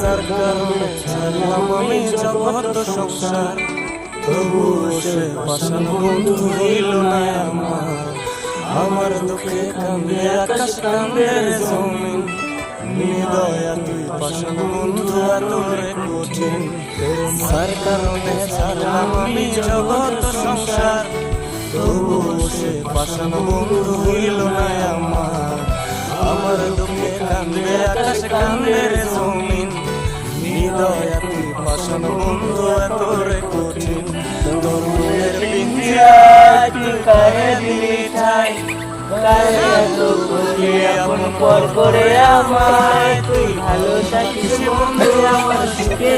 যার কারণে ছাড়লাম আমি জগৎ সংসার, তবুও সে পাষাণ বন্ধু হইল না আমার। আমার দুঃখে কান্দে আকাশ কান্দে জমিন, নিদয়া তুই পাষাণ বন্ধু এতরে কঠিন। যার কারণে ছাড়লাম আমি জগৎ সংসার, তবুও সে পাষাণ বন্ধু হইল না আমার। আমার দুঃখে কান্দে আকাশ কান্দে জমিন, নিদয়া তুই পাষাণ বন্ধু এতরে কঠিন। তোর মনের পিঞ্জরায় তুই কারে দিলি ঠাই, কারে এত করলি আপন পর করে আমায়। তুই ভালো থাকিস বন্ধু আমার সুখে।